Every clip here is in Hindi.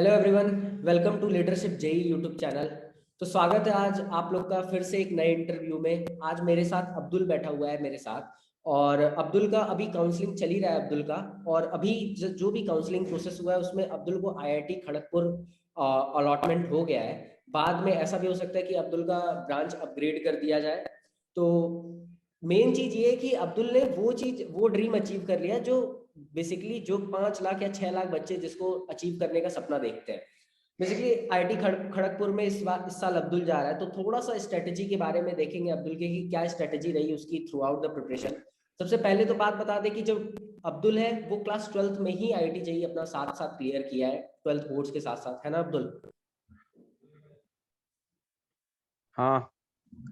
Hello everyone, welcome to leadership JEE YouTube channel. तो स्वागत है आज आप लोग का फिर से एक नए इंटरव्यू में। आज मेरे साथ अब्दुल बैठा हुआ है मेरे साथ। और अब्दुल का अभी काउंसलिंग चल ही रहा है अब्दुल का। और अभी जो भी काउंसलिंग प्रोसेस हुआ है उसमें अब्दुल को आईआईटी खड़गपुर अलॉटमेंट हो गया है। बाद में ऐसा भी हो सकता है कि अब्दुल का ब्रांच अपग्रेड कर दिया जाए। तो मेन चीज ये है कि अब्दुल ने वो ड्रीम अचीव कर लिया जो बेसिकली जो 5 लाख या 6 लाख बच्चे जिसको अचीव करने का सपना देखते हैं। बेसिकली आईआईटी खड़गपुर में इस साल अब्दुल जा रहा है। तो थोड़ा सा स्ट्रेटेजी के बारे में देखेंगे अब्दुल के कि क्या स्ट्रेटेजी रही उसकी थ्रू आउट द प्रिपरेशन। सबसे पहले तो बात बता दें कि जो अब्दुल है वो क्लास 12th में ही आईआईटी जेईई अपना साथ साथ क्लियर किया है, 12th बोर्ड्स के साथ साथ, है ना अब्दुल? हाँ।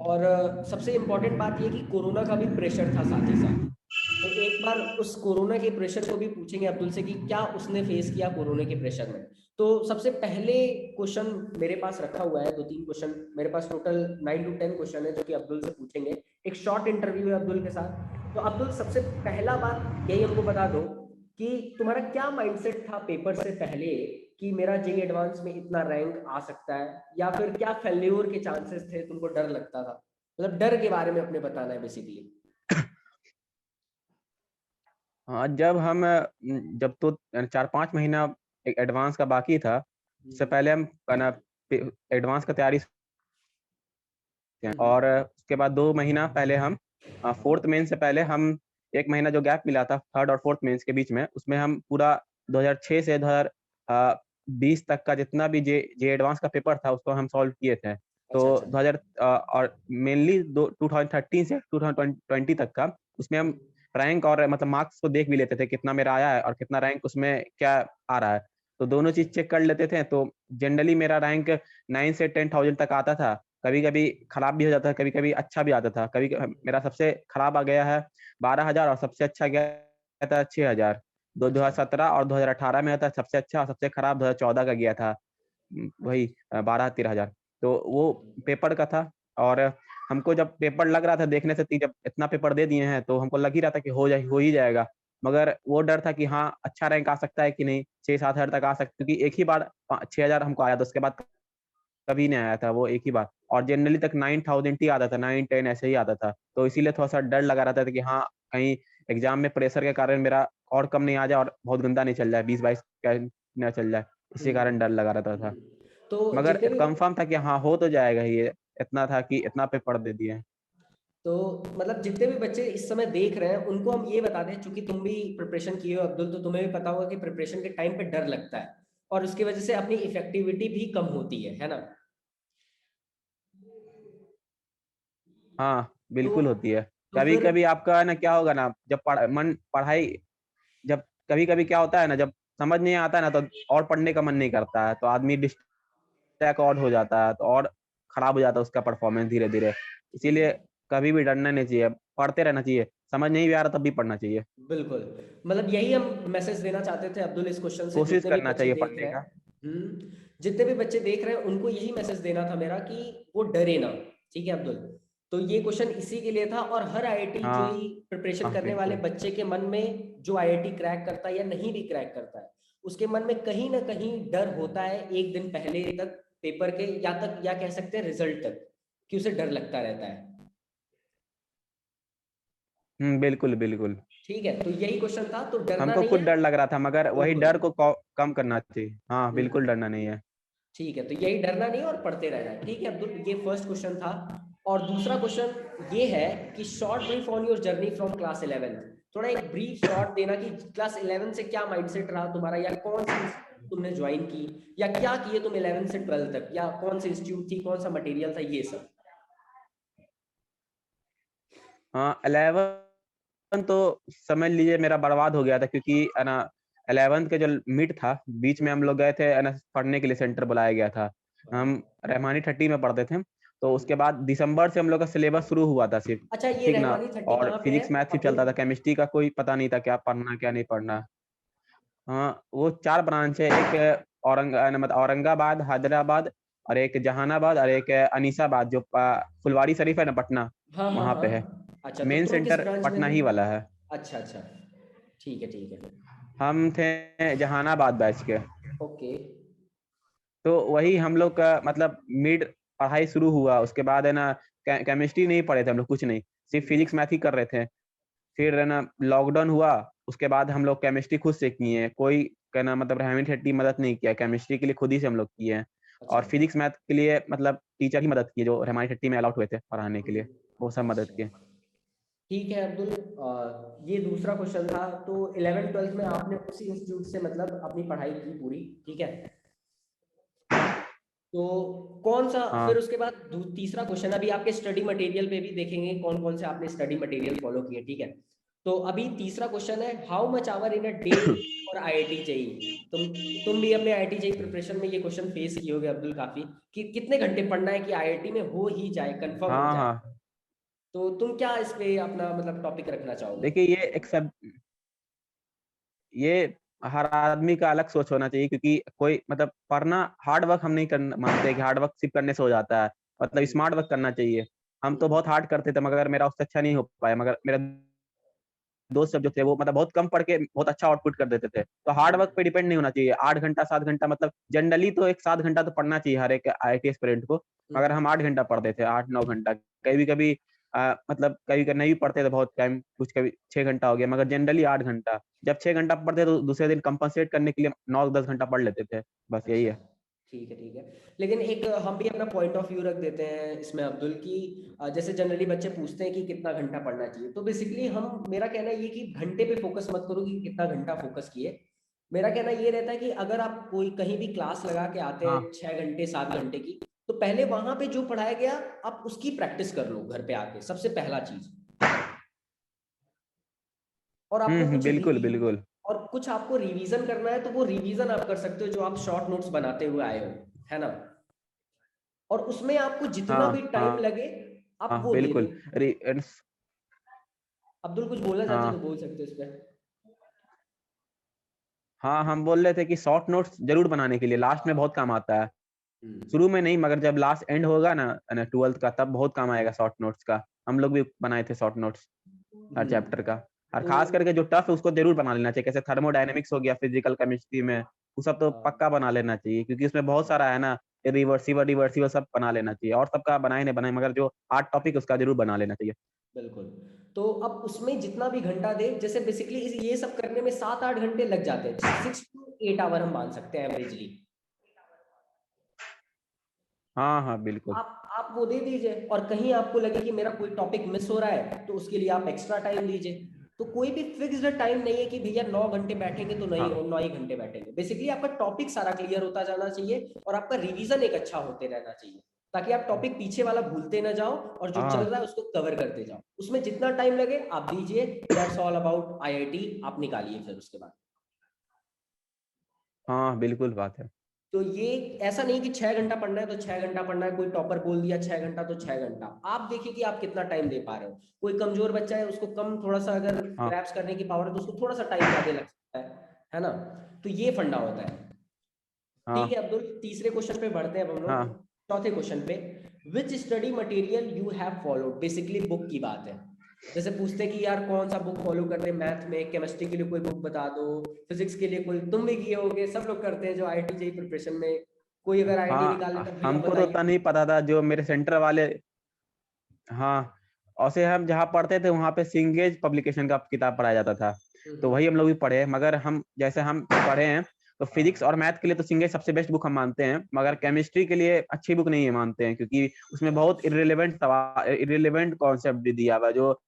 और सबसे इम्पोर्टेंट बात ये कि कोरोना का भी प्रेशर था साथ ही साथ। तो एक बार उस कोरोना के प्रेशर को भी पूछेंगे अब्दुल से कि क्या उसने फेस किया कोरोना के प्रेशर में। तो सबसे पहले क्वेश्चन मेरे पास रखा हुआ है, 2-3 क्वेश्चन मेरे पास, टोटल 9 to 10 क्वेश्चन है जो कि अब्दुल से पूछेंगे। एक शॉर्ट इंटरव्यू है अब्दुल के साथ। तो अब्दुल, सबसे पहला बात यही हमको बता दो कि तुम्हारा क्या माइंडसेट था पेपर से पहले कि मेरा जेई एडवांस में इतना रैंक आ सकता है, या फिर क्या फेल्योर के चांसेस थे, तुमको डर लगता था? मतलब डर के बारे में अपने बताना है बेसिकली। हाँ, जब तो 4-5 महीना एक एडवांस का बाकी था, उससे पहले हम एडवांस का तैयारी और उसके बाद 2 महीना पहले हम फोर्थ मेन से पहले हम 1 महीना जो गैप मिला था थर्ड और फोर्थ मेंस के बीच में, उसमें हम पूरा 2006 से 2020 तक का जितना भी जे जे एडवांस का पेपर था उसको हम सॉल्व किए थे। तो अच्छा अच्छा। 2000 और मेनली 2013 से 2020 तक का, उसमें हम रैंक और मतलब मार्क्स को देख भी लेते थे कितना मेरा आया है और कितना रैंक उसमें क्या आ रहा है। तो दोनों चीज चेक कर लेते थे। तो जनरली मेरा रैंक 9 से 10,000 तक आता था। कभी कभी खराब भी हो जाता था, कभी कभी अच्छा भी आता था। कभी मेरा सबसे खराब आ गया है 12,000 और सबसे अच्छा गया था 6,000। दो अच्छा 2017 और 2018 में था सबसे अच्छा और सबसे खराब 2014 का गया था। वही 12-13,000। तो वो पेपर का था। और हमको जब पेपर लग रहा था देखने से जब इतना पेपर दे दिए हैं तो हमको लग ही रहा था कि हो ही जाएगा। मगर वो डर था कि हाँ अच्छा रैंक आ सकता है कि नहीं, 6-7 हजार तक आ सकता है, क्योंकि एक ही बार 6,000 हमको आया था, उसके बाद कभी नहीं आया था वो एक ही बार। और जनरली तक 9,000 ही आता था, 9-10 ऐसे ही आता था। तो इसीलिए थोड़ा सा डर लगा रहता था कि हाँ कहीं एग्जाम में प्रेशर के कारण मेरा और कम नहीं आ जाए और बहुत गंदा नहीं चल जाए, 20-22 का ना चल जाए। इसी कारण डर लगा रहता था। तो मगर जितने भी कंफर्म था कि हाँ हो तो जाएगा ही ये। इतना था कि इतना पेपर दे दिए। तो मतलब जितने भी बच्चे इस समय देख रहे हैं उनको हम ये बता दें, चूंकि तुम भी प्रिपरेशन किए हो अब्दुल, तो तुम्हें भी पता होगा कि प्रिपरेशन के टाइम पे डर लगता है और उसकी वजह से अपनी इफेक्टिविटी भी कम होती है ना? हाँ तो बिल्कुल होती है। तो कभी फिर कभी आपका है ना क्या होगा ना, जब पढ़ाई, जब कभी कभी क्या होता है ना, जब समझ नहीं आता है ना तो और पढ़ने का मन नहीं करता है, तो आदमी डिस्ट्रैक्ट और हो जाता है, तो और खराब हो जाता है उसका परफॉर्मेंस धीरे धीरे। इसीलिए कभी भी डरना नहीं चाहिए, पढ़ते रहना चाहिए। समझ नहीं भी आ रहा तब भी पढ़ना चाहिए। बिल्कुल, मतलब यही हम मैसेज देना चाहते थे अब्दुल इस क्वेश्चन से, कोशिश जितने भी करना बच्चे चाहिए देख पढ़ने रहे का। हैं। जितने भी बच्चे देख रहे हैं उनको यही मैसेज देना था मेरा कि वो डरे ना। ठीक है अब्दुल? तो ये क्वेश्चन इसी के लिए था। और हर आईआईटी हाँ जेई प्रिपरेशन हाँ करने वाले बिल्कुल। बच्चे के मन में, जो आईआईटी क्रैक करता है या नहीं भी क्रैक करता है, उसके मन में कहीं ना कहीं डर होता है एक दिन पहले तक, पेपर के या कह सकते हैं रिजल्ट तक, कि उसे डर लगता रहता है। बिल्कुल बिल्कुल। ठीक है, तो यही क्वेश्चन था, तो डरना हमको नहीं खुद है। डर लग रहा था, मगर वही बिल्कुल। डर को कम करना चाहिए। हाँ बिल्कुल हम्म डरना नहीं है। ठीक है, तो यही, डरना नहीं और पढ़ते रहना है। ठीक है अब्दुल, ये फर्स्ट क्वेश्चन था। और दूसरा क्वेश्चन ये है कि short brief on your journey from class 11th। थोड़ा एक ब्रीफ शॉर्ट देना कि क्लास 11 से क्या माइंडसेट रहा तुम्हारा, या कौन सी तुमने ज्वाइन की, या क्या किए तुम 11 से 12 तक, या कौन सी इंस्टीट्यूट थी, कौन सा मटेरियल था, ये सब। हाँ 11 तो समझ लीजिए मेरा बर्बाद हो गया था, क्योंकि है ना 11th के जो मिड था, बीच में हम लोग गए थे है ना पढ़ने के लिए, सेंटर बुलाया गया था। हम रहमानी 30 में पढ़ते थे। तो उसके बाद दिसंबर से हम लोग का सिलेबस शुरू हुआ था सिर्फ। अच्छा, ये ठीक ना। रहमानी 30 और कहाँ पे है फिजिक्स मैथ ही अब्दुल? चलता था, केमिस्ट्री का कोई पता नहीं था क्या पढ़ना क्या नहीं पढ़ना। हाँ वो 4 ब्रांच है, एक मतलब औरंगाबाद, हैदराबाद, और एक जहानाबाद, और एक अनीसाबाद जो फुलवारी शरीफ है ना, पटना, हाँ हाँ वहां पे है। हाँ। अच्छा, तो मेन तुम किस सेंटर ब्रांच में पटना थे? ही वाला है। अच्छा अच्छा। ठीक है ठीक है। हम थे जहानाबाद बैच के। ओके। तो वही हम लोग का मतलब मिड पढ़ाई शुरू हुआ, उसके बाद है ना केमिस्ट्री नहीं पढ़े थे हम लोग, कुछ नहीं, सिर्फ फिजिक्स मैथ ही कर रहे थे। फिर है ना लॉकडाउन हुआ, उसके बाद हम लोग केमिस्ट्री खुद से किए हैं, कोई क्या ना मतलब रहमी ठेठी मदद नहीं किया, केमिस्ट्री के लिए खुद ही से हम लोग किए हैं। अच्छा। और फिजिक्स मैथ के लिए मतलब टीचर ही मदद किए जो रहमानी ठेठी में अलाउड हुए थे पढ़ाने के लिए, वो सब मदद अच्छा किए। ठीक है अब्दुल, ये दूसरा क्वेश्चन था। तो 11th 12th में आपने उसी इंस्टीट्यूट से मतलब अपनी पढ़ाई की पूरी, ठीक है। तो कौन सा फिर हाँ उसके बाद तीसरा क्वेश्चन, अभी आपके स्टडी मटेरियल पे भी देखेंगे कौन कौन से आपने स्टडी मटेरियल फॉलो किए, ठीक है। तो अभी तीसरा क्वेश्चन है, how much hour in a day for IIT JEE. तुम भी अपने आईआईटी जेईई प्रिपरेशन में ये क्वेश्चन फेस किए होगे अब्दुल काफी, कि कितने घंटे पढ़ना है कि आईआईटी में हो ही जाए, कंफर्म हो हाँ जाए। हाँ। तो तुम क्या इस पे अपना मतलब टॉपिक रखना चाहोगे? देखिए ये एक सब, ये हर आदमी का अलग सोच होना चाहिए, क्योंकि कोई मतलब पढ़ना हार्ड वर्क हम नहीं करना मानते कि हार्ड वर्क सिर्फ करने से हो जाता है, मतलब हम्म, स्मार्ट वर्क करना चाहिए। हम तो हम्म, बहुत हार्ड करते थे मगर मेरा उससे अच्छा नहीं हो पाया, मगर मेरा दोस्त सब जो थे वो मतलब बहुत कम पढ़ के बहुत अच्छा आउटपुट कर देते थे। तो हार्ड वर्क पे डिपेंड नहीं होना चाहिए, 8 घंटा 7 घंटा मतलब जनरली तो एक 7 घंटा तो पढ़ना चाहिए हर एक आईआईटी एस्पिरेंट को। मगर हम 8 घंटा पढ़ते थे, 8 9 घंटा, कभी कभी मतलब कभी कभी नहीं पढ़ते थे बहुत टाइम, कुछ कभी 6 घंटा हो गया, मगर जनरली 8 घंटा। जब 6 घंटा पढ़ते तो दूसरे दिन कंपनसेट करने के लिए 9 10 घंटा पढ़ लेते थे, बस यही अच्छा है। ठीक है ठीक है। लेकिन एक हम भी अपना पॉइंट ऑफ व्यू रख देते हैं इसमें अब्दुल की, जैसे जनरली बच्चे पूछते हैं कि कितना घंटा पढ़ना चाहिए, तो बेसिकली हम, मेरा कहना ये कि घंटे पे फोकस मत करो कि कितना घंटा फोकस किए। मेरा कहना ये रहता है कि अगर आप कोई कहीं भी क्लास लगा के आते हैं हाँ 6 घंटे 7 घंटे की, तो पहले वहां पे जो पढ़ाया गया आप उसकी प्रैक्टिस कर लो घर पे आके, सबसे पहला चीज। और आपको कुछ बिल्कुल बिल्कुल। और कुछ आपको रिवीजन करना है तो वो रिवीजन आप कर सकते हो जो आप शॉर्ट नोट्स बनाते हुए आए हो, है ना। और उसमें आपको जितना भी हाँ टाइम हाँ लगे आप हाँ वो दे दो। बिल्कुल। अब्दुल कुछ बोलना चाहते हो तो हाँ बोल सकते हो इस पे। हाँ, हम बोल रहे थे कि शॉर्ट नोट्स जरूर बनाने के लिए लास्ट में बहुत काम आता है, हम्म, शुरू में नहीं, मगर जब लास्ट एंड होगा ना 12th का, तब बहुत काम आएगा शॉर्ट नोट्स का। हम लोग भी बनाए थे शॉर्ट नोट्स हर चैप्टर का। और तो खास करके जो टफ है उसको जरूर बना लेना चाहिए, कैसे थर्मोडायनेमिक्स हो गया, फिजिकल केमिस्ट्री में, वो सब तो पक्का बना लेना चाहिए, क्योंकि उसमें बहुत सारा है ना, रिवर्सिबल रिवर्सिबल सब बना लेना चाहिए। और सबका बनाए नहीं बनाए, मगर जो हार्ड टॉपिक उसका जरूर बना लेना चाहिए। बिल्कुल। तो अब उसमें जितना भी घंटा दे, जैसे बेसिकली ये सब करने में 7 8 घंटे लग जाते हैं, 6 to 8 आवर हम मान सकते हैं एवरेजली। हाँ हाँ बिल्कुल। आप वो दे दीजिए, और कहीं आपको लगे कि मेरा कोई टॉपिक मिस हो रहा है तो उसके लिए आप एक्स्ट्रा टाइम दीजिए। तो कोई भी फिक्स्ड टाइम नहीं है कि भैया 9 घंटे बैठेंगे तो नहीं, हाँ 9 ही घंटे बैठेंगे। बेसिकली आपका टॉपिक सारा क्लियर होता जाना चाहिए और आपका रिवीजन एक अच्छा होते रहना चाहिए, ताकि आप टॉपिक पीछे वाला भूलते ना जाओ और जो चल हाँ रहा है उसको कवर करते जाओ। उसमें जितना टाइम लगे आप दीजिए। दैट्स ऑल अबाउट आईआईटी, आप निकालिए फिर उसके बाद। हाँ बिल्कुल बात है। तो ये ऐसा नहीं कि 6 घंटा पढ़ना है तो 6 घंटा पढ़ना है, कोई टॉपर बोल दिया 6 घंटा तो 6 घंटा। आप देखिए कि आप कितना टाइम दे पा रहे हो। कोई कमजोर बच्चा है, उसको कम थोड़ा सा अगर हाँ ग्रैप्स करने की पावर है तो उसको थोड़ा सा टाइम ज्यादा लग सकता है ना। तो ये फंडा होता है। ठीक हाँ है अब्दुल, तीसरे क्वेश्चन पे बढ़ते हैं अब हम लोग। हाँ चौथे क्वेश्चन पे, which study material you have followed, basically book की बात है। जैसे पूछते हैं कि यार कौन सा बुक फॉलो करते हैं, मैथ में केमिस्ट्री के लिए कोई बुक बता दो, फिजिक्स के लिए कोई, तुम भी किए होगे, सब लोग करते हैं जो आईआईटी जेई प्रिपरेशन में। कोई अगर आईआईटी निकाल हाँ। लेता भैया हमको तो बताइए। उतना नहीं पता था, जो मेरे सेंटर वाले, हाँ, और से हम जहाँ पढ़ते थे वहाँ पे सिंगेज पब्लिकेशन का किताब पढ़ाया जाता था, तो वही हम लोग भी पढ़े। मगर हम जैसे हम पढ़े हैं, तो फिजिक्स और मैथ के लिए तो सिंगेज सबसे बेस्ट बुक हम मानते हैं, मगर केमिस्ट्री के लिए अच्छी बुक नहीं है मानते हैं, क्योंकि उसमें बहुत इररिलेवेंट सवाल, इररिलेवेंट कॉन्सेप्ट भी दिया हुआ है, जो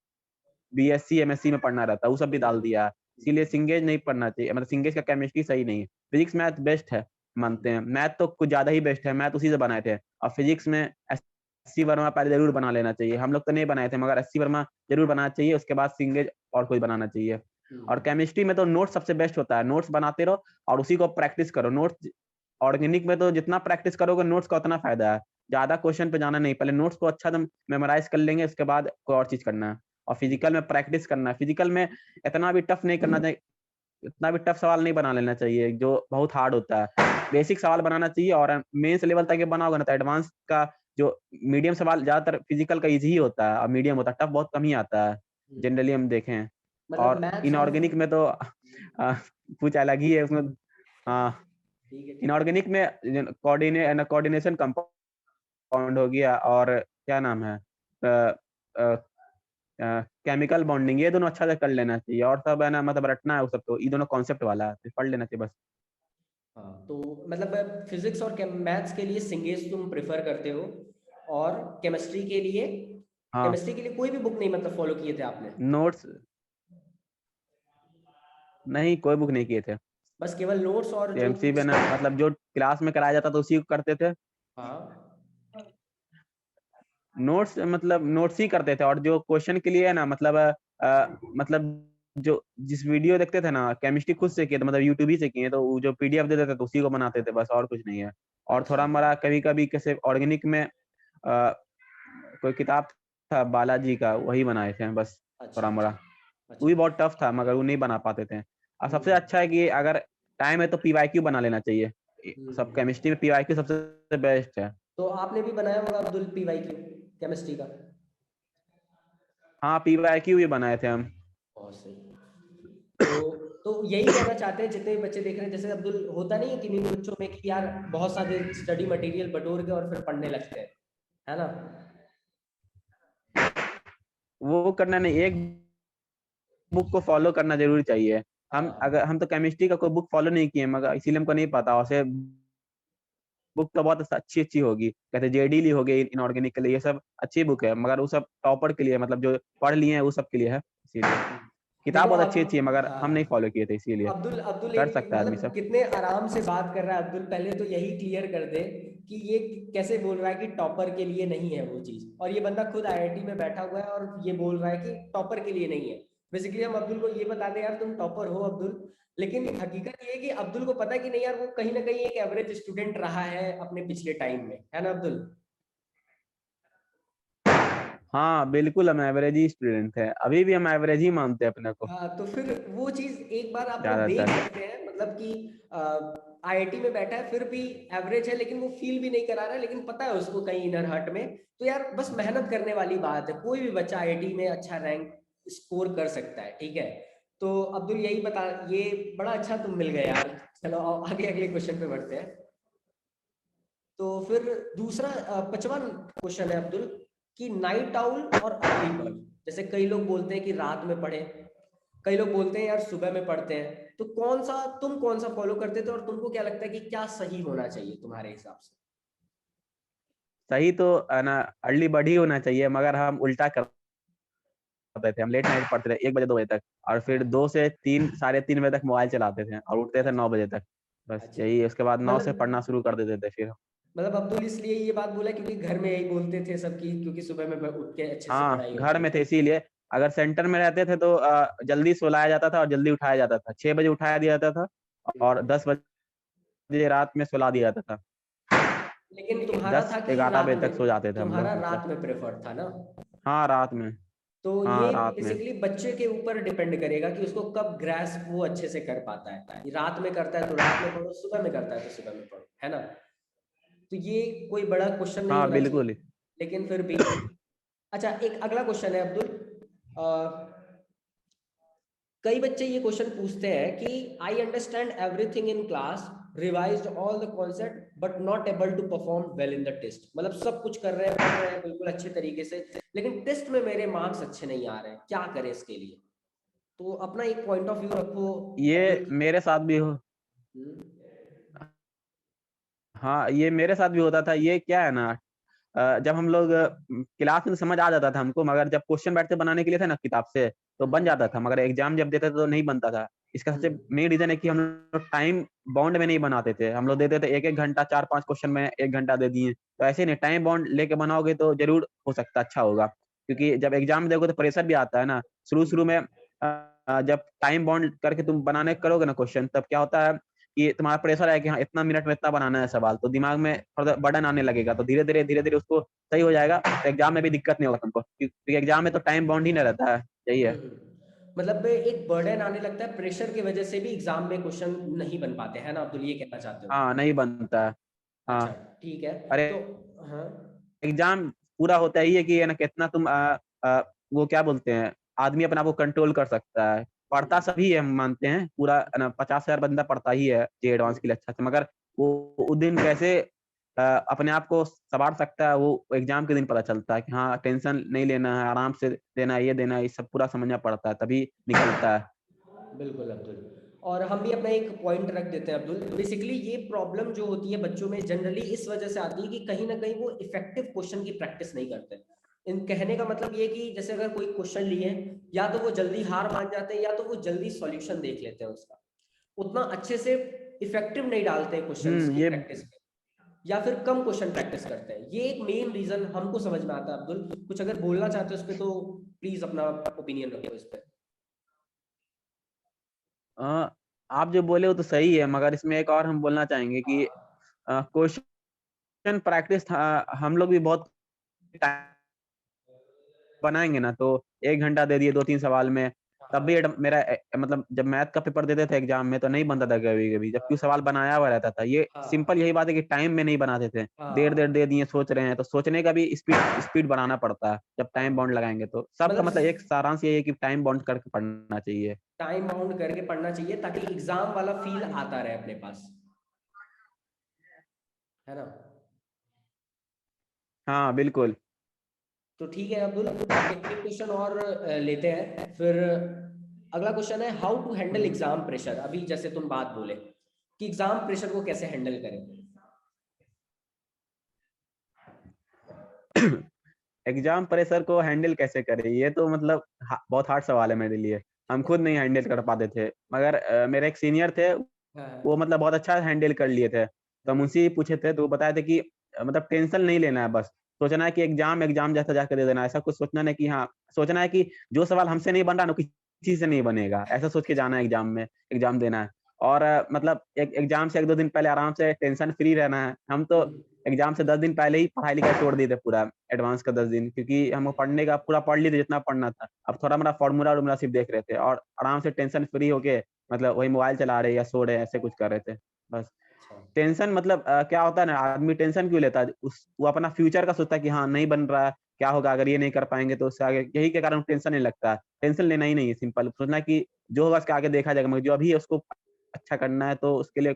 बीएससी एमएससी में पढ़ना रहता है वो सब भी डाल दिया है। इसीलिए सिंगेज नहीं पढ़ना चाहिए, मतलब सिंगेज का केमिस्ट्री सही नहीं है। फिजिक्स मैथ बेस्ट है मानते हैं, मैथ तो कुछ ज्यादा ही बेस्ट है, मैथ उसी से बनाए थे। और फिजिक्स में एससी वर्मा पहले जरूर बना लेना चाहिए, हम लोग तो नहीं बनाए थे, मगर एससी वर्मा जरूर बनाना चाहिए, उसके बाद सिंगेज और कोई बनाना चाहिए। और केमिस्ट्री में तो नोट्स सबसे बेस्ट होता है, नोट्स बनाते रहो और उसी को प्रैक्टिस करो। नोट्स ऑर्गेनिक में तो जितना प्रैक्टिस करोगे नोट्स का उतना फायदा है, ज्यादा क्वेश्चन पे जाना नहीं, पहले नोट्स को अच्छा तुम मेमोराइज कर लेंगे, उसके बाद कोई और चीज करना है। और फिजिकल में प्रैक्टिस करना है, फिजिकल में इतना भी टफ नहीं करना चाहिए, इतना भी टफ सवाल नहीं बना लेना चाहिए जो बहुत हार्ड होता है, बेसिक सवाल बनाना चाहिए। और मेंस लेवल तक ये बनाओगे ना तो एडवांस का जो मीडियम सवाल ज्यादातर फिजिकल का इजी ही होता है, और मीडियम होता है, टफ बहुत कम ही आता है जनरली हम देखें। मतलब और मैथ्स और इनऑर्गेनिक में तो कुछ अलग ही है उसमें। हाँ ठीक है। इनऑर्गेनिक में कोऑर्डिनेशन कंपाउंड हो गया, और क्या नाम है, केमिकल बॉन्डिंग, ये दोनों अच्छा से कर लेना चाहिए, और सब है ना, मतलब रटना है वो सब, तो ये दोनों कॉन्सेप्ट वाला है, तो पढ़ लेना चाहिए बस। हाँ, तो मतलब फिजिक्स और मैथ्स के लिए सिंगेस तुम प्रेफर करते हो, और केमिस्ट्री के लिए, हाँ, केमिस्ट्री के लिए कोई भी बुक नहीं मतलब फॉलो किए थे आपने? नोट्स नहीं, कोई बुक नहीं किए थे। बस केवल नोट्स और जो एमसी में ना, मतलब जो क्लास में कराया जाता था उसी को करते थे। हाँ। नोट्स मतलब नोट्स ही करते थे, और जो क्वेश्चन के लिए है ना, मतलब जो जिस वीडियो देखते थे ना, केमिस्ट्री खुद से किए थे, मतलब यूट्यूब ही से किए, तो वो जो पीडीएफ देते थे तो उसी को बनाते थे बस, और कुछ नहीं है। और अच्छा। थोड़ा हमारा कभी कभी कैसे ऑर्गेनिक में कोई किताब था बालाजी का, वही बनाए थे बस, अच्छा। थोड़ा मोड़ा। अच्छा। वो अच्छा। भी बहुत टफ था, मगर वो नहीं बना पाते थे। और सबसे हम्म। अच्छा है कि अगर टाइम है तो पीवाईक्यू बना लेना चाहिए। सब हम्म। केमिस्ट्री में पीवाईक्यू सबसे बेस्ट है। तो आपने भी बनाया होगा अब्दुल पीवाईक्यू केमिस्ट्री का? हाँ, पीवाईक्यू भी बनाए थे हम। बहुत सही। तो तो यही कहना चाहते हैं जितने भी बच्चे देख रहे हैं, जैसे अब्दुल, होता नहीं है किन्हीं बच्चों में कि यार बहुत सारे स्टडी मटेरियल बटोर के और फिर पढ़ने लगते हैं, है ना? वो करना नहीं, एक बुक को फॉलो करना जरूरी चाहिए। हाँ। हम तो केमिस्ट्री का कोई बुक फॉलो नहीं किए, मगर इसीलिए हमको नहीं पता। वैसे बुक तो बहुत अच्छी अच्छी होगी, कहते जेडी ली हो गई इनऑर्गेनिक के लिए, ये सब अच्छी बुक है, मगर वो सब टॉपर के लिए, मतलब जो पढ़ लिए हैं वो सब के लिए है, इसीलिए। किताब देखो बहुत अब, अच्छी अच्छी है, मगर हम नहीं हाँ, फॉलो किए थे, इसीलिए। अब्दुल अब्दुल कर एक सकता है आदमी मतलब सब। कितने आराम से बात कर रहा है अब्दुल, पहले तो यही क्लियर कर दे कि ये कैसे बोल रहा है कि टॉपर के लिए नहीं है वो चीज, और ये बंदा खुद आईआईटी में बैठा हुआ है और ये बोल रहा है कि टॉपर के लिए नहीं है। बेसिकली हम अब्दुल को ये बता दें यार तुम टॉपर हो अब्दुल, लेकिन हकीकत ये है कि अब्दुल को पता है कि नहीं यार वो कहीं ना कहीं एक एवरेज स्टूडेंट रहा है अपने पिछले टाइम में, है ना अब्दुल? हाँ बिल्कुल, हम एवरेज ही स्टूडेंट है, अभी भी हम एवरेज ही मानते हैं अपने को, हाँ, तो फिर वो चीज एक बार आप लोग देख ज्यादातर। सकते हैं, मतलब कि आईआईटी में बैठा है फिर भी एवरेज है, लेकिन वो फील भी नहीं करा रहा है, लेकिन पता है उसको कहीं इनर हर्ट में। तो यार बस मेहनत करने वाली बात है, कोई भी बच्चा आईआईटी में अच्छा रैंक स्कोर कर सकता है, ठीक है? तो अब्दुल यही बता, ये बड़ा अच्छा तुम मिल गए यार। चलो आगे अगले क्वेश्चन पे बढ़ते हैं। तो फिर दूसरा 55 क्वेश्चन है अब्दुल, कि नाइट आउल और अर्ली बर्ड। जैसे कई लोग बोलते हैं कि रात में पढ़े, कई लोग बोलते हैं यार सुबह में पढ़ते हैं, तो तुम कौन सा फॉलो करते थे, और तुमको क्या लगता है कि क्या सही होना चाहिए तुम्हारे हिसाब से? सही तो है ना, अर्ली बर्ड ही होना चाहिए, मगर हम उल्टा करते थे। हम लेट नाइट पढ़ते थे 1 बजे 2 बजे तक, और फिर हाँ। 2 से 3 साढ़े 3 बजे तक मोबाइल चलाते थे, और उठते थे अच्छा। 9 बजे तक। बस अच्छा। यही, उसके बाद 9 से पढ़ना मतलब शुरू कर देते थे फिर। मतलब अब्दुल इसलिए ये बात बोला क्योंकि घर में यही बोलते थे सबकी, क्योंकि सुबह में उठ के अच्छे से हाँ, पढ़ाई घर होती में है। थे इसीलिए। अगर सेंटर में रहते थे तो जल्दी सुलाया जाता था और जल्दी उठाया जाता था, 6 बजे उठाया दिया जाता था, और हम्म। 10 बजे रात में सुला दिया जाता था। लेकिन तुम्हारा दस था कि ग्यारह रात बजे में, तक सो जाते थे हम तुम्हारा लोग, मतलब। रात में प्रेफर था ना? हाँ, रात में। तो हाँ, ये रात में। बेसिकली बच्चे के ऊपर डिपेंड करेगा कि उसको कब ग्रास्प वो अच्छे से कर पाता है, रात में करता है तो रात में पढ़ो, सुबह में करता है तो सुबह में पढ़ो, है ना? तो ये कोई बड़ा क्वेश्चन नहीं हाँ होना चाहिए, बिल्कुल। लेकिन फिर भी। अच्छा, एक अगला क्वेश्चन है अब्दुल। कई बच्चे ये क्वेश्चन पूछते हैं कि I understand everything in class, revised all the concept but not able to perform well in the test. मतलब सब कुछ कर रहे हैं, पढ़ रहे हैं बिल्कुल अच्छे तरीके से, लेकिन टेस्ट में मेरे मार्क्स अच्छे नहीं आ रहे हैं, क्या करें इसके लिए? तो अपना एक पॉइंट ऑफ व्यू रखो ये अब्दुल। मेरे साथ भी हो हम्म। हाँ, ये मेरे साथ भी होता था। ये क्या है ना, जब हम लोग क्लास में तो समझ आ जाता था हमको, मगर जब क्वेश्चन बैठते बनाने के लिए थे ना किताब से, तो बन हम्म। जाता था, मगर एग्जाम जब देते थे तो नहीं बनता था। इसका सबसे हम्म। मेन रीजन है कि हम लोग टाइम बाउंड में नहीं बनाते थे। हम लोग देते थे 1 1 घंटा, 4 5 क्वेश्चन में 1 घंटा दे दिए, तो ऐसे नहीं, टाइम बाउंड लेके बनाओगे तो जरूर हो सकता है अच्छा होगा। क्योंकि जब एग्जाम दोगे तो प्रेशर भी आता है ना शुरू शुरू में। जब टाइम बाउंड करके तुम बनाने करोगे ना क्वेश्चन, तब क्या होता है कि तुम्हारा प्रेशर है कि हाँ इतना मिनट में इतना बनाना है सवाल, तो दिमाग में थोड़ा बर्डन आने लगेगा, तो धीरे धीरे उसको सही हो जाएगा, तो एग्जाम में भी दिक्कत नहीं होगा तुमको, क्योंकि एग्जाम में तो टाइम बाउंड ही नहीं रहता है। यही है। मतलब एक बर्डन आने लगता है, प्रेशर की वजह से भी एग्जाम में क्वेश्चन नहीं बन पाते, है ना अब्दुल, ये कहना चाहते हो? हाँ, नहीं बनता है। अच्छा, हाँ। ठीक है। अरे, तो हाँ। एग्जाम पूरा होता ही है कि है ना, कितना तुम वो क्या बोलते हैं, आदमी अपने आप को कंट्रोल कर सकता है। पढ़ता हम्म। सभी है, हम मानते हैं, पूरा है ना 50,000 बंदा पढ़ता ही है जे एडवांस के लिए अच्छा से, मगर वो उस दिन कैसे अपने आप को संवार सकता है, वो एग्जाम के दिन पता चलता है कि हाँ टेंशन नहीं लेना है, आराम से देना है, ये सब पूरा समझना पड़ता है, तभी निकलता है। बिल्कुल अब्दुल। और हम भी अपना एक पॉइंट रख देते हैं अब्दुल। बेसिकली ये प्रॉब्लम जो होती है बच्चों में जनरली इस वजह से आती है कि कहीं ना कहीं वो इफेक्टिव क्वेश्चन की प्रैक्टिस नहीं करते। इन कहने का मतलब ये कि जैसे अगर कोई क्वेश्चन लिए, या तो वो जल्दी हार मान जाते हैं या तो वो जल्दी सॉल्यूशन देख लेते हैं उसका, उतना अच्छे से इफेक्टिव नहीं डालते हैं क्वेश्चंस की ये प्रैक्टिस में, या फिर कम क्वेश्चन प्रैक्टिस करते हैं। ये एक मेन रीजन हमको समझ में आता है अब्दुल। कुछ अगर बोलना चाहते हो उस पर तो प्लीज अपना ओपिनियन रखो इस पर। आप जो बोले वो तो सही है, मगर इसमें एक और हम बोलना चाहेंगे कि क्वेश्चन प्रैक्टिस हम लोग भी बहुत बनाएंगे ना, तो 1 घंटा दे दिए 2-3 सवाल में, तब भी मेरा मतलब जब मैथ का पेपर देते थे एग्जाम में तो नहीं बनता था कभी कभी, जबकि सवाल बनाया हुआ रहता था। ये हाँ सिंपल यही बात है कि टाइम में नहीं बनाते थे। देर देर हाँ, दे दिए, सोच रहे हैं, तो सोचने का भी स्पीड स्पीड बढ़ाना पड़ता है जब टाइम बाउंड लगाएंगे। तो सबका मतलब एक मतलब सारांश ये है कि टाइम बाउंड करके पढ़ना चाहिए। टाइम बाउंड करके पढ़ना चाहिए ताकि एग्जाम वाला फील आता रहे अपने पास, है ना। हाँ बिल्कुल। तो ठीक है अब्दुल, अब एक क्वेश्चन और लेते हैं फिर। अगला क्वेश्चन है how to handle exam pressure. अभी जैसे तुम बात बोले कि एग्जाम प्रेशर को कैसे हैंडल करें। एग्जाम प्रेशर को हैंडल कैसे करें, ये तो मतलब बहुत हार्ड सवाल है मेरे लिए। हम खुद नहीं हैंडल कर पाते थे, मगर मेरे एक सीनियर थे, वो हाँ। मतलब बहुत अच्छा हैंडल कर लिए थे। तो हम उनसे ही पूछे थे, तो वो बताए थे कि मतलब टेंशन नहीं लेना है, बस सोचना है कि एग्जाम एग्जाम जैसा जाकर दे देना है। ऐसा कुछ सोचना नहीं कि हाँ, सोचना है कि जो सवाल हमसे नहीं बन रहा ना, किसी से नहीं बनेगा, ऐसा सोच के जाना है एग्जाम में, एग्जाम देना है। और मतलब एक एग्जाम से 1-2 दिन पहले आराम से टेंशन फ्री रहना है। हम तो एग्जाम से 10 दिन पहले ही पढ़ाई लिखाई छोड़ दिए थे पूरा, एडवांस का 10 दिन, क्योंकि हम पढ़ने का पूरा पढ़ लिए थे जितना पढ़ना था। अब थोड़ा मोड़ा फॉर्मूला वॉर्मूला सिर्फ देख रहे थे, और आराम से टेंशन फ्री होके मतलब वही मोबाइल चला रहे या सो रहे, ऐसे कुछ कर रहे थे बस। अच्छा। टेंशन मतलब क्या होता है ना, आदमी टेंशन क्यों लेता है, उस वो अपना फ्यूचर का सोचता है कि हाँ नहीं बन रहा है, क्या होगा अगर ये नहीं कर पाएंगे, तो उससे आगे यही के कारण टेंशन नहीं लगता है। टेंशन लेना ही नहीं है, सिंपल सोचना है कि जो होगा उसके आगे देखा जाएगा, मगर जो अभी है उसको अच्छा करना है, तो उसके लिए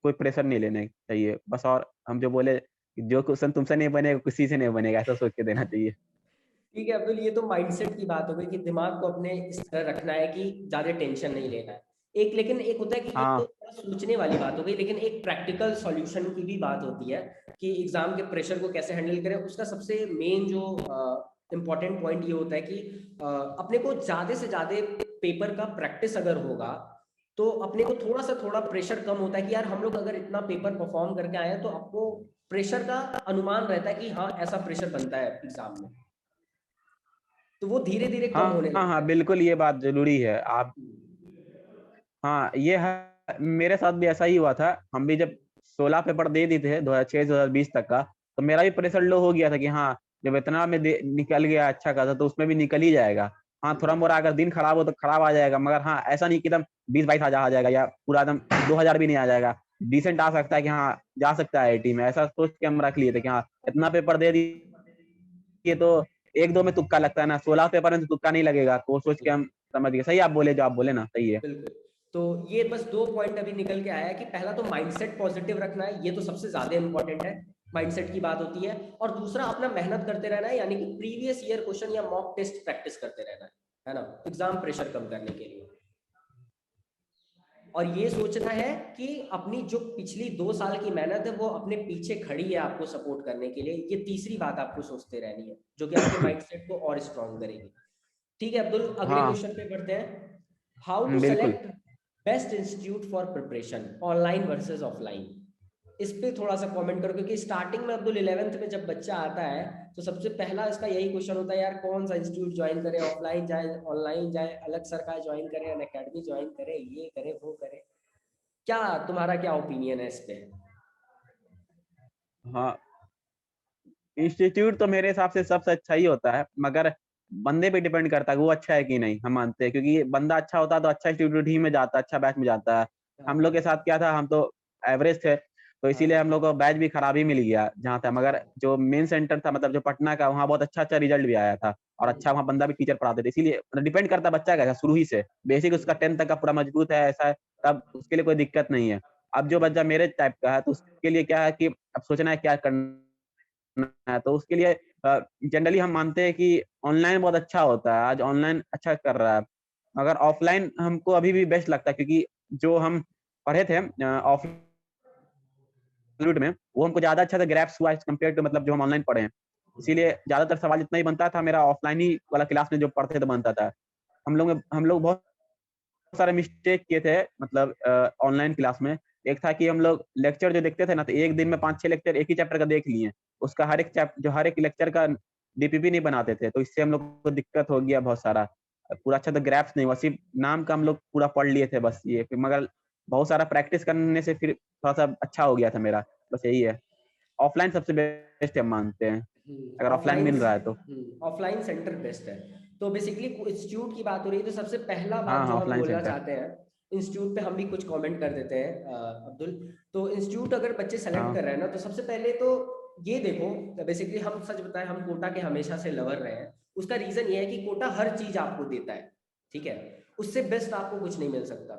कोई प्रेशर नहीं लेना चाहिए बस। और हम जो बोले कि जो क्वेश्चन तुमसे नहीं बनेगा किसी से नहीं बनेगा, ऐसा सोच के देना चाहिए। ठीक है अब्दुल, ये तो माइंडसेट की बात हो गई कि दिमाग को अपने इस तरह रखना है कि ज्यादा टेंशन नहीं लेना है। एक लेकिन एक होता है कि ये तो हाँ थोड़ा सोचने वाली बात हो गई, लेकिन एक प्रैक्टिकल सॉल्यूशन की भी बात होती है कि एग्जाम के प्रेशर को कैसे हैंडल करें। उसका सबसे मेन जो इम्पोर्टेंट पॉइंट ये होता है कि अपने को ज्यादा से ज्यादा पेपर का प्रैक्टिस अगर होगा तो अपने को थोड़ा प्रेशर कम होता है कि यार हम लोग अगर इतना पेपर परफॉर्म करके आए हैं तो आपको प्रेशर का अनुमान रहता है कि हाँ ऐसा प्रेशर बनता है एग्जाम में, तो वो धीरे धीरे कम हाँ होने हाँ लगता हाँ है। बिल्कुल, ये बात जरूरी है। आप हाँ, ये है, मेरे साथ भी ऐसा ही हुआ था। हम भी जब 16 पेपर दे दिए थे 2006-2020 तक का, तो मेरा भी प्रेशर लो हो गया था कि हाँ जब इतना में निकल गया अच्छा खासा, तो उसमें भी निकल ही जाएगा। हाँ थोड़ा मोड़ा अगर दिन खराब हो तो खराब आ जाएगा, मगर हाँ ऐसा नहीं कि एकदम 20-22 हजार आ जाएगा, या पूरा एकदम 2 हजार भी नहीं आ जाएगा। डिसेंट आ सकता है कि हाँ जा सकता है आईआईटी में, ऐसा सोच के हम रख लिए थे कि हाँ इतना पेपर दे दिए तो 1-2 में तुक्का लगता है ना, 16 पेपर में तो तुक्का नहीं लगेगा, तो वो सोच के हम समझ गए। सही आप बोले, जो आप बोले ना सही है। बिल्कुल। तो ये बस दो पॉइंट अभी निकल के आया है कि पहला तो माइंडसेट पॉजिटिव रखना है, ये तो सबसे ज्यादा इंपॉर्टेंट है, माइंडसेट की बात होती है। और दूसरा अपना मेहनत करते रहना है, यानी कि प्रीवियस ईयर क्वेश्चन या मॉक टेस्ट प्रैक्टिस करते रहना है ना, एग्जाम प्रेशर कम करने के लिए। और ये सोचना है कि अपनी जो पिछली 2 साल की मेहनत है वो अपने पीछे खड़ी है आपको सपोर्ट करने के लिए। ये तीसरी बात आपको सोचते रहनी है जो कि आपके माइंडसेट को और स्ट्रांग करेगी। ठीक है अब्दुल, अगले हाँ क्वेश्चन पे बढ़ते हैं। हाउ टू बिल्कुल। Select best institute for preparation, online versus offline. इस पे थोड़ा सा कमेंट करो, क्योंकि स्टार्टिंग में अब्दुल 11th में जब बच्चा आता है तो सबसे पहला इसका यही क्वेश्चन होता है यार कौन सा इंस्टीट्यूट ज्वाइन करे, ऑफलाइन जाए ऑनलाइन जाए, अलग सरकार ज्वाइन करे, अन अकेडमी ज्वाइन करे, ये करे वो करे। क्या तुम्हारा क्या ओपिनियन है इस पे। हाँ, इंस्टीट्यूट तो मेरे हिसाब से सबसे अच्छा ही होता है, मगर बंदे पे डिपेंड करता है कि वो अच्छा है कि नहीं। हम मानते हैं क्योंकि बंदा अच्छा होता है तो अच्छा इंस्टीट्यूट ही में जाता है, अच्छा बैच में जाता है। हम लोग के हाँ साथ क्या था, हम तो एवरेज थे, तो इसीलिए हम हाँ लोग को बैच भी खराब ही मिल गया जहाँ था। मगर जो मेन सेंटर था, मतलब जो पटना का, वहाँ बहुत अच्छा अच्छा रिजल्ट भी आया था, और अच्छा वहाँ बंदा भी टीचर पढ़ाते थे। इसीलिए डिपेंड करता है बच्चा कैसा शुरू ही से, बेसिक उसका 10th तक का पूरा मजबूत है, ऐसा है, तब उसके लिए कोई दिक्कत नहीं है। अब जो बच्चा मेरे टाइप का है तो उसके लिए क्या है कि अब सोचना है क्या करना है, तो उसके लिए जनरली हम मानते हैं कि ऑनलाइन बहुत अच्छा होता है, आज ऑनलाइन अच्छा कर रहा है, मगर ऑफलाइन हमको अभी भी बेस्ट लगता है, क्योंकि जो हम पढ़े थे ऑफ में, वो हमको ज़्यादा अच्छा से ग्रैप्स हुआ एज़ कम्पेयर टू मतलब जो हम ऑनलाइन पढ़े हैं। इसीलिए ज़्यादातर सवाल जितना ही बनता था मेरा ऑफलाइन ही वाला क्लास में जो पढ़ते तो बनता था। हम लोग बहुत सारे मिस्टेक किए थे मतलब ऑनलाइन क्लास में। एक था कि हम लोग लेक्चर जो देखते थे ना, तो एक दिन में 5-6 लेक्चर एक ही चैप्टर का देख लिए। उसका हर एक लेक्चर का डीपीपी नहीं बनाते थे, तो इससे हम लोग को दिक्कत हो गया बहुत सारा। पूरा अच्छा तो ग्राफ्स नहीं हुआ, सिर्फ नाम का हम लोग पूरा पढ़ लिए थे बस ये। फिर मगर बहुत सारा प्रैक्टिस करने से फिर थोड़ा-सा अच्छा हो गया था मेरा, बस यही है। ऑफलाइन सबसे बेस्ट हम मानते हैं, अगर ऑफलाइन ऑफलाइन मिल रहा है तो। ऑफलाइन सेंटर बेस्ट है। तो बेसिकली इंस्टीट्यूट की बात हो रही है, तो सबसे पहला हाँ, बात हाँ, जो हम ऑफलाइन बोलना सेंटर। चाहते हैं इंस्टीट्यूट पे, हम भी कुछ कमेंट कर देते हैं अब्दुल। तो इंस्टीट्यूट अगर बच्चे सेलेक्ट हाँ, कर रहे हैं ना, तो सबसे पहले तो ये देखो, बेसिकली हम सच बताएं, हम कोटा के हमेशा से लवर रहे हैं। उसका रीजन ये है कि कोटा हर चीज आपको देता है, ठीक है। उससे बेस्ट आपको कुछ नहीं मिल सकता,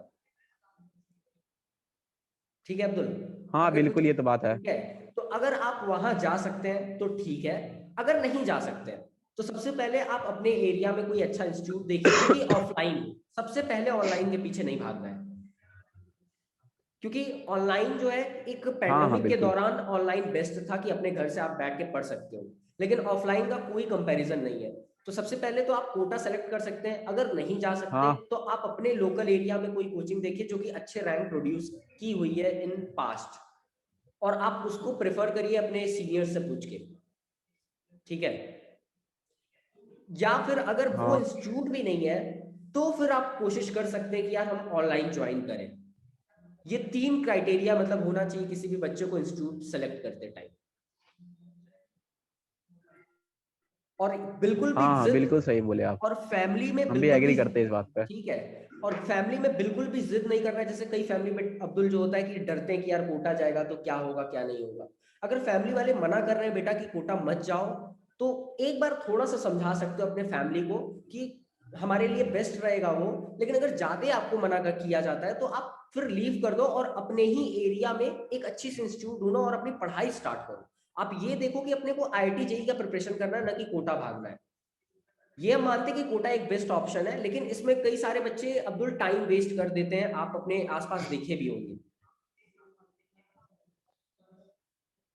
ठीक है अब्दुल। हाँ, अगर कुछ, बिल्कुल ये तो बात है। ठीक है, तो अगर आप वहां जा सकते हैं तो ठीक है। अगर नहीं जा सकते हैं तो सबसे पहले आप अपने एरिया में कोई अच्छा इंस्टीट्यूट देखिए जो कि ऑफलाइन। सबसे पहले ऑनलाइन के पीछे नहीं भागना है, क्योंकि ऑनलाइन जो है, एक हाँ, हाँ, पेंडेमिक के बिल्कुल। दौरान ऑनलाइन बेस्ट था कि अपने घर से आप बैठ के पढ़ सकते हो, लेकिन ऑफलाइन का कोई कंपैरिजन नहीं है। तो सबसे पहले तो आप कोटा सेलेक्ट कर सकते हैं। अगर नहीं जा सकते हाँ, तो आप अपने लोकल एरिया में कोई कोचिंग देखिए जो कि अच्छे रैंक प्रोड्यूस की हुई है इन पास्ट, और आप उसको प्रेफर करिए अपने सीनियर से पूछ के, ठीक है। या फिर अगर वो हाँ, इंस्टीट्यूट भी नहीं है, तो फिर आप कोशिश कर सकते हैं कि यार हम ऑनलाइन ज्वाइन करें। ये 3 क्राइटेरिया मतलब होना चाहिए किसी भी बच्चे को इंस्टीट्यूट सेलेक्ट करते टाइम। और बिल्कुल भी हाँ, हाँ, जिद, बिल्कुल सही बोले आप। और फैमिली में हम भी बिल्कुल भी, एग्री करते हैं इस बात पे। ठीक है, और फैमिली में बिल्कुल भी जिद नहीं करना है। जैसे कई फैमिली में अब्दुल जो होता है कि डरते हैं कि यार कोटा जाएगा तो क्या होगा क्या नहीं होगा। अगर फैमिली वाले मना कर रहे हैं बेटा कि कोटा मत जाओ, तो एक बार थोड़ा सा समझा सकते हो अपने फैमिली को कि हमारे लिए बेस्ट रहेगा वो। लेकिन अगर ज्यादा आपको मना कर किया जाता है तो आप फिर लीव कर दो और अपने ही एरिया में एक अच्छी सी इंस्टीट्यूट ढूंढो और अपनी पढ़ाई स्टार्ट करो। आप ये देखो कि अपने को आईआईटी जेईई का प्रिपरेशन करना है, ना कि कोटा भागना है। ये हम मानते हैं कि कोटा एक बेस्ट ऑप्शन है, लेकिन इसमें कई सारे बच्चे अब्दुल टाइम वेस्ट कर देते हैं, आप अपने आसपास देखे भी होंगे।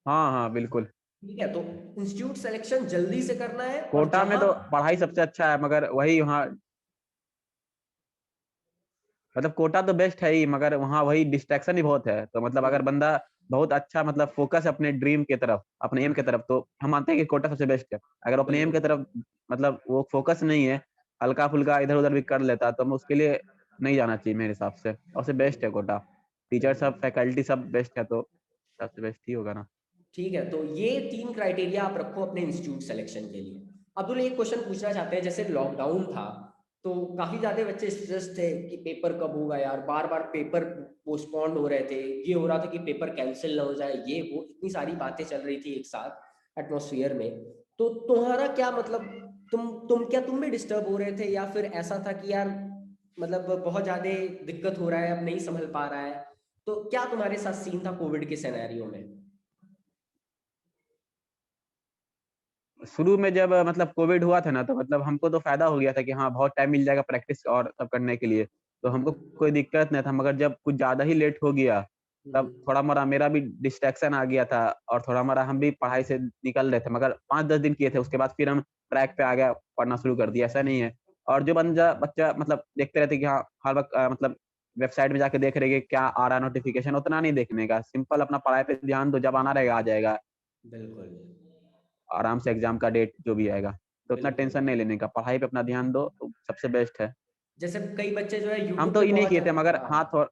हाँ, हाँ, बिल्कुल। ठीक है, तो इंस्टीट्यूट सिलेक्शन जल्दी से करना है, और कोटा में जहां, तो पढ़ाई सबसे अच्छा है, मगर वही वहाँ मतलब कोटा तो बेस्ट है ही, मगर वहाँ वही डिस्ट्रैक्शन ही बहुत है। तो मतलब अगर बंदा बहुत अच्छा मतलब फोकस है अपने ड्रीम की तरफ, अपने एम की तरफ, तो हम मानते हैं कि कोटा सबसे बेस्ट है। अगर अपने एम की बिल्कुल, तरफ मतलब वो फोकस नहीं है, हल्का-फुल्का इधर-उधर भी कर लेता, तो हम उसके लिए नहीं जाना चाहिए मेरे हिसाब से। और सबसे बेस्ट है कोटा। टीचर सब, बिल्कुल। फैकल्टी सब बेस्ट है, तो सबसे बेस्ट ही होगा ना। ठीक है, तो ये 3 क्राइटेरिया आप रखो अपने इंस्टीट्यूट सिलेक्शन के लिए। अब्दुल एक क्वेश्चन पूछना चाहते हैं, जैसे लॉकडाउन था तो काफी ज्यादा बच्चे स्ट्रेस थे कि पेपर कब होगा यार, बार बार पेपर पोस्टपोन्ड हो रहे थे, ये हो रहा था कि पेपर कैंसिल ना हो जाए, ये वो इतनी सारी बातें चल रही थी एक साथ एटमॉस्फेयर में। तो तुम्हारा क्या मतलब, तुम भी डिस्टर्ब हो रहे थे, या फिर ऐसा था कि यार मतलब बहुत ज्यादा दिक्कत हो रहा है, अब नहीं संभल पा रहा है? तो क्या तुम्हारे साथ सीन था कोविड के सिनेरियो में? शुरू में जब मतलब कोविड हुआ था ना, तो मतलब हमको तो फ़ायदा हो गया था कि हाँ, बहुत टाइम मिल जाएगा प्रैक्टिस और सब करने के लिए, तो हमको कोई दिक्कत नहीं था। मगर जब कुछ ज़्यादा ही लेट हो गया, तब हम्म। थोड़ा-मोड़ा मेरा भी डिस्ट्रैक्शन आ गया था, और थोड़ा-मोड़ा हम भी पढ़ाई से निकल रहे थे। मगर 5-10 दिन किए थे, उसके बाद फिर हम ट्रैक पे आ गया, पढ़ना शुरू कर दिया, ऐसा नहीं है। और जो बच्चा मतलब देखते रहते हैं कि हाँ, हर वक़्त मतलब वेबसाइट में जाके देख रहे हैं कि क्या आ रहा है नोटिफ़िकेशन, उतना नहीं देखने का। सिंपल अपना पढ़ाई पे ध्यान दो, जब आना रहेगा आ जाएगा। बिल्कुल, आराम से एग्ज़ाम का डेट जो भी आएगा, तो उतना बिल्कुल। टेंशन नहीं लेने का, पढ़ाई पे अपना ध्यान दो, तो सबसे बेस्ट है। जैसे कई बच्चे जो है हम यूट्यूब तो पे ये नहीं बहुत किए थे, मगर हाँ, हाँ,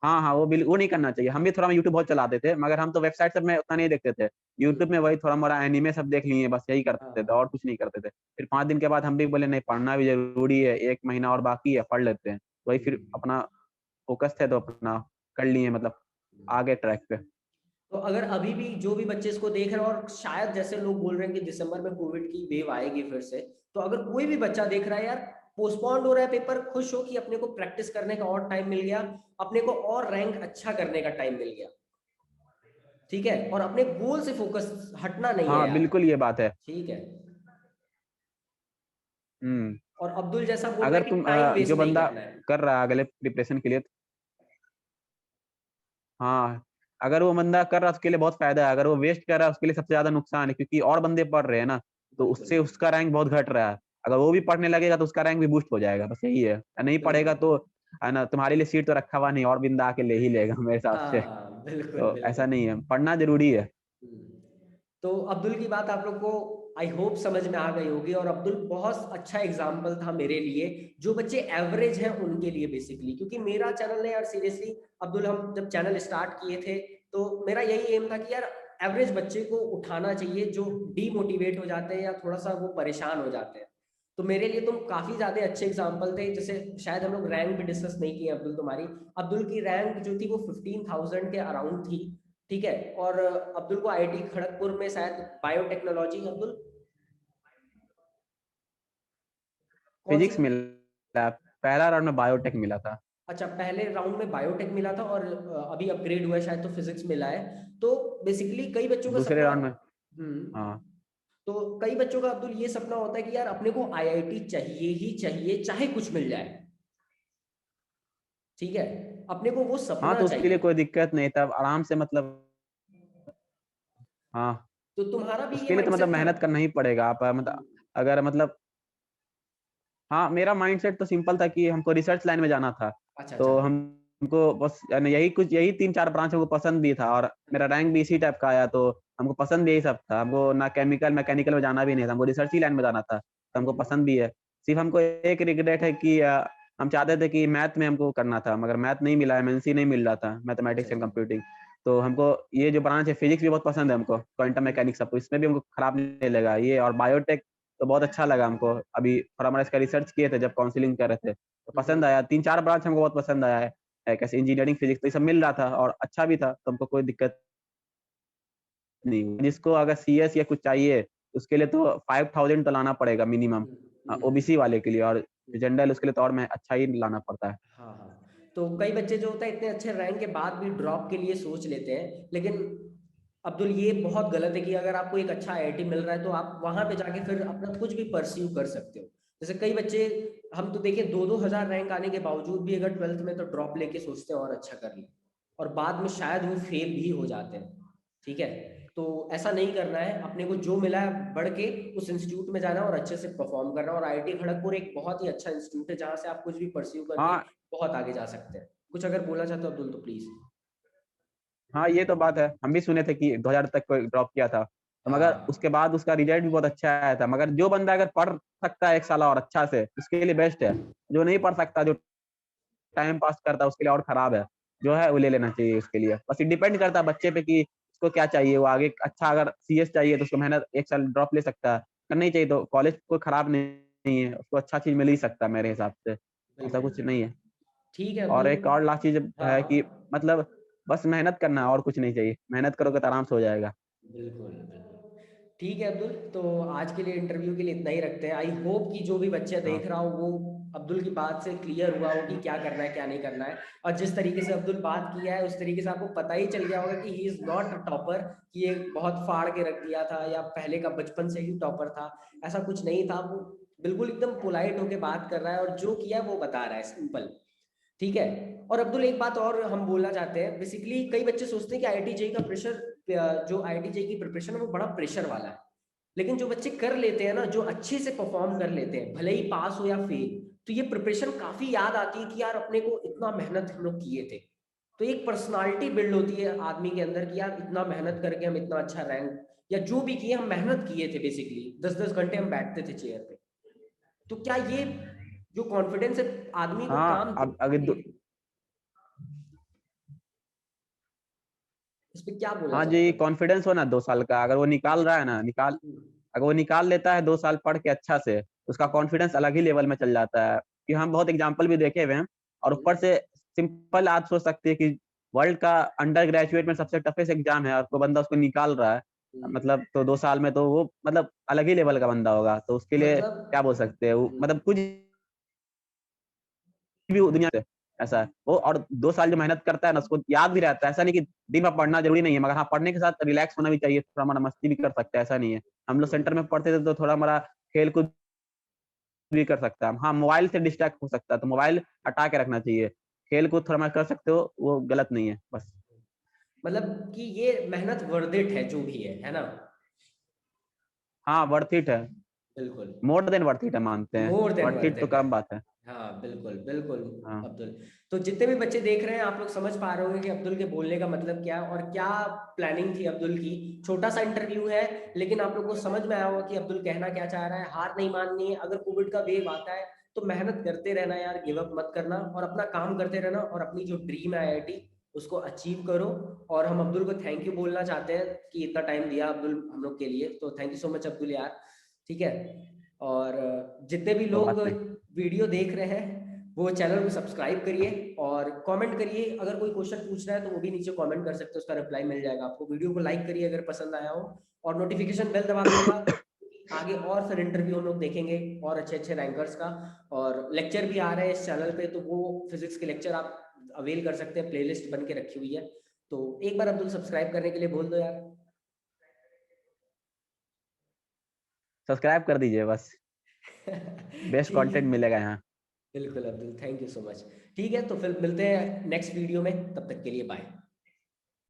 हाँ, हाँ, वो नहीं करना चाहिए। हम भी थोड़ा यूट्यूब बहुत चलाते थे, मगर हम तो वेबसाइट सब में उतना नहीं देखते थे। यूट्यूब में हम्म, वही थोड़ा-मोड़ा एनीमे सब देख लिए, बस यही करते थे हाँ, और कुछ नहीं करते थे। फिर 5 दिन के बाद हम भी बोले नहीं, पढ़ना भी ज़रूरी है, 1 महीना और बाकी है, पढ़ लेते हैं। वही फिर हम्म, अपना फ़ोकस थे तो अपना कर लिए, मतलब आ गए ट्रैक पे। तो अगर अभी भी जो भी बच्चे इसको देख रहे हैं, और शायद जैसे लोग बोल रहे हैं कि दिसंबर में कोविड की वेव आएगी फिर से, तो अगर कोई भी बच्चा देख रहा है यार, पोस्टपोन्ड हो रहा है पेपर, खुश हो कि अपने को प्रैक्टिस करने का और टाइम मिल गया, अपने को और रैंक अच्छा करने का टाइम मिल गया। ठीक है, और अपने गोल से फोकस हटना नहीं है हाँ यार। बिल्कुल ये बात है। ठीक है। हम्म। और अब्दुल जैसा बोल रहा अगर है कि तुम टाइम जो वेस्ट नहीं बंदा करना है। कर रहा है अगले प्रिपरेशन के लिए, हाँ अगर वो बंदा कर रहा है उसके लिए बहुत फायदा है, अगर वो वेस्ट कर रहा है उसके लिए सबसे ज्यादा नुकसान है, क्योंकि और बंदे पढ़ रहे हैं ना, तो बिल्कुल उससे उसका रैंक बहुत घट रहा है। अगर वो भी पढ़ने लगेगा तो उसका रैंक भी बूस्ट हो जाएगा, बस यही है। नहीं पढ़ेगा बिल्कुल। तो है ना, तुम्हारे लिए सीट तो रखा हुआ नहीं, और बंदा आके ले ही लेगा मेरे हिसाब से। हाँ बिल्कुल तो ऐसा बिल्कुल। नहीं है, पढ़ना जरूरी है। तो अब्दुल की बात आप लोग को आई होप समझ में आ गई होगी, और अब्दुल बहुत अच्छा एग्जाम्पल था मेरे लिए, जो बच्चे एवरेज हैं उनके लिए बेसिकली, क्योंकि मेरा चैनल है यार सीरियसली। अब्दुल, हम जब चैनल स्टार्ट किए थे तो मेरा यही एम था कि यार एवरेज बच्चे को उठाना चाहिए, जो डीमोटिवेट हो जाते हैं या थोड़ा सा वो परेशान हो जाते हैं। तो मेरे लिए तुम काफी ज्यादा अच्छे एग्जाम्पल थे। जैसे शायद हम लोग रैंक भी डिस्कस नहीं किए अब्दुल तुम्हारी। अब्दुल की रैंक जो थी वो 15,000 के अराउंड थी। ठीक है, और अब्दुल को आईआईटी खड़गपुर में शायद बायोटेक्नोलॉजी, अब्दुल कौन सी? फिजिक्स मिला, पहला राउंड में बायोटेक मिला था। अच्छा, पहले राउंड में बायोटेक मिला था, और अभी अपग्रेड हुआ है शायद तो फिजिक्स मिला है। तो बेसिकली कई बच्चों का दूसरे सपना। राउंड में। हम्म। हाँ तो कई बच्चों का अब्दुल ये सपना होता है कि यार अपने को आईआईटी चाहिए ही चाहिए, चाहे कुछ मिल जाए। ठीक है, अपने को वो हाँ, सपना तो उसके लिए चाहिए। कोई दिक्कत नहीं था, आराम से मतलब। हाँ, तो तुम्हारा भी ये उसके लिए तो मतलब माइंडसेट था? मेहनत करना ही पड़ेगा। आप मतलब अगर मतलब, हाँ मेरा माइंडसेट तो सिंपल था कि हमको रिसर्च लाइन में जाना था। अच्छा अच्छा। तो हमको बस यानी यही कुछ, यही 3-4 ब्रांच हमको पसंद भी था, और मेरा रैंक भी इसी टाइप का आया, तो हमको पसंद भी यही सब था। हमको ना केमिकल मैकेनिकल में जाना भी नहीं था, हमको रिसर्च ही लाइन में जाना था, तो हमको पसंद भी है। सिर्फ हमको एक रिग्रेट है कि हम चाहते थे कि मैथ में हमको करना था, मगर मैथ नहीं मिला, एमएनसी नहीं मिल रहा था, अच्छा मैथमेटिक्स एंड अच्छा। कंप्यूटिंग। तो हमको ये जो ब्रांच है फिजिक्स भी बहुत पसंद है हमको, क्वांटम मैकेनिक्स सब, तो इसमें भी हमको खराब नहीं लगा ये। और बायोटेक तो बहुत अच्छा लगा हमको। अभी थोड़ा हमारा इसका रिसर्च किए थे जब काउंसलिंग कर रहे थे, तो पसंद आया। 3-4 ब्रांच हमको बहुत पसंद आया है, कैसे इंजीनियरिंग फिजिक्स, तो ये सब मिल रहा था और अच्छा भी था, तो हमको कोई दिक्कत नहीं। जिसको अगर सीएस या कुछ चाहिए उसके लिए तो 5,000 तो लाना पड़ेगा मिनिमम, ओबीसी वाले के लिए, और जनरल उसके लिए तो और मैं अच्छा ही लाना पड़ता है। हाँ हाँ। तो कई बच्चे जो होता है इतने अच्छे रैंक के बाद भी ड्रॉप के लिए सोच लेते हैं, लेकिन अब्दुल ये बहुत गलत है कि अगर आपको एक अच्छा आईआईटी मिल रहा है तो आप वहां पे जाके फिर अपना कुछ भी परस्यू कर सकते हो। जैसे कई बच्चे, हम तो देखिए 2-2 हजार रैंक आने के बावजूद भी अगर ट्वेल्थ में तो ड्रॉप लेके सोचते हैं और अच्छा कर ले, और बाद में शायद वो फेल भी हो जाते हैं। ठीक है, तो ऐसा नहीं करना है। अपने को जो मिला है बढ़ के उस इंस्टीट्यूट में जाना है और अच्छे से परफॉर्म करना है। और आईआईटी खड़गपुर एक बहुत ही अच्छा इंस्टीट्यूट है जहां से आप कुछ भी परस्यू करके हाँ बहुत आगे जा सकते हैं। कुछ अगर बोलना चाहते हो अब्दुल तो प्लीज। हाँ, ये तो बात है, हम भी सुने थे कि 2000 तक कोई ड्रॉप किया था, तो मगर हाँ उसके बाद उसका रिजल्ट भी बहुत अच्छा आया था। मगर जो बंदा अगर पढ़ सकता है 1 साल और अच्छा से, उसके लिए बेस्ट है। जो नहीं पढ़ सकता, जो टाइम पास करता है, उसके लिए और खराब है। जो है वो ले लेना चाहिए उसके लिए, बस ये डिपेंड करता है बच्चे पे कि उसको क्या चाहिए। वो आगे अच्छा अगर सीएस चाहिए तो उसको मेहनत 1 साल ड्रॉप ले सकता है, करना ही चाहिए। तो कॉलेज कोई खराब नहीं है, उसको अच्छा चीज मिल ही सकता है मेरे हिसाब से, ऐसा बिल्कुल कुछ नहीं बिल्कुल। है। ठीक है और अब्दुल। एक और लास्ट चीज हाँ है हाँ। कि मतलब बस मेहनत करना है, और कुछ नहीं चाहिए। मेहनत करोगे तो आराम से हो जाएगा। बिल्कुल बिल्कुल। ठीक है अब्दुल, तो आज के लिए इंटरव्यू के लिए इतना ही रखते हैं। आई होप कि जो भी बच्चे हाँ देख रहा हो वो अब्दुल की बात से क्लियर हुआ हो कि क्या करना है क्या नहीं करना है। और जिस तरीके से अब्दुल बात किया है उस तरीके से आपको पता ही चल गया होगा कि he is not a topper, कि ये बहुत फाड़ के रख दिया था या पहले का बचपन से ही टॉपर था। ऐसा कुछ नहीं था। वो बिल्कुल एकदम पोलाइट होके बात कर रहा है और जो किया है वो बता रहा है, सिंपल। ठीक है। और अब्दुल एक बात और हम बोलना चाहते हैं, बेसिकली कई बच्चे सोचते हैं कि आईआईटी जेई का प्रेशर, जो आईआईटी जेई की प्रिपरेशन है वो बड़ा प्रेशर वाला है। लेकिन जो बच्चे कर लेते हैं ना, जो अच्छे से परफॉर्म कर लेते हैं, भले ही पास हो या फेल, तो ये प्रिपरेशन काफी याद आती है कि यार अपने को इतना मेहनत हम लोग किए थे। तो एक पर्सनालिटी बिल्ड होती है आदमी के अंदर कि यार इतना मेहनत करके हम इतना अच्छा रैंक, या जो भी किए हम मेहनत किए थे, बेसिकली 10-10 घंटे हम बैठते थे चेयर पे। तो क्या ये जो कॉन्फिडेंस है आदमी को हाँ, काम अब अगर देती है? इस पे क्या बोलना हाँ चाहते जी, हो? कॉन्फिडेंस हो ना 2 साल का, अगर वो निकाल रहा है ना, हम्म, अगर वो निकाल लेता है 2 साल पढ़ के अच्छा से, तो उसका कॉन्फिडेंस अलग ही लेवल में चल जाता है। कि हम बहुत एग्जाम्पल भी देखे हुए हैं। और ऊपर से सिंपल आप सोच सकते हैं कि वर्ल्ड का अंडर ग्रेजुएट में सबसे टफेस्ट एग्जाम है, और कोई बंदा उसको निकाल रहा है, मतलब तो 2 साल में, तो वो मतलब अलग ही लेवल का बंदा होगा। तो उसके लिए मतलब क्या बोल सकते हैं, मतलब कुछ भी दुनिया से ऐसा है वो। और 2 साल जो मेहनत करता है ना उसको याद भी रहता है। ऐसा नहीं कि दिन भर पढ़ना जरूरी नहीं है, मगर हाँ पढ़ने के साथ रिलैक्स होना भी चाहिए, थोड़ा हमारा मस्ती भी कर सकते हैं, ऐसा नहीं है। हम लोग सेंटर में पढ़ते थे तो थोड़ा हमारा खेल कूद भी कर सकता है। हाँ मोबाइल से डिस्ट्रैक्ट हो सकता है तो मोबाइल हटा के रखना चाहिए। खेल कूद थोड़ा मैं कर सकते हो, वो गलत नहीं है बस। मतलब कि ये मेहनत वर्थ इट है जो भी है ना? हाँ वर्थ इट है, बिल्कुल। मोर देन वर्थ इट है मानते हैं, more than worth worth it तो इट है। कम बात है। हाँ बिल्कुल बिल्कुल। हाँ अब्दुल, तो जितने भी बच्चे देख रहे हैं आप लोग समझ पा रहे होंगे कि अब्दुल के बोलने का मतलब क्या है और क्या प्लानिंग थी अब्दुल की। छोटा सा इंटरव्यू है लेकिन आप लोग को समझ में आया होगा कि अब्दुल कहना क्या चाह रहा है। हार नहीं माननी है, अगर कोविड का वेव आता है तो मेहनत करते रहना यार, गिव अप मत करना और अपना काम करते रहना और अपनी जो ड्रीम है आईआईटी उसको अचीव करो। और हम अब्दुल को थैंक यू बोलना चाहते हैं कि इतना टाइम दिया अब्दुल हम लोग के लिए, तो thank you so much Abdul यार। ठीक है। और जितने भी कोई लोग बात नहीं। वीडियो देख रहे हैं वो चैनल को सब्सक्राइब करिए और कमेंट करिए। अगर कोई क्वेश्चन पूछना है तो वो भी नीचे कमेंट कर सकते हो, उसका रिप्लाई मिल जाएगा आपको। वीडियो को लाइक करिए अगर पसंद आया हो और नोटिफिकेशन बेल दबा दीजिएगा। आगे और फिर इंटरव्यू हम लोग देखेंगे और अच्छे अच्छे रैंकर्स का। और लेक्चर भी आ रहे हैं इस चैनल पे, तो वो फिजिक्स के लेक्चर आप अवेल कर सकते हैं, प्लेलिस्ट बन के रखी हुई है। तो एक बार अब्दुल सब्सक्राइब करने के लिए बोल दो यार। सब्सक्राइब कर दीजिए बस, बेस्ट ठीक है। कंटेंट मिलेगा यहाँ। बिल्कुल Abdul, thank you so much. ठीक है, तो फिर मिलते हैं नेक्स्ट वीडियो में, तब तक के लिए बाय।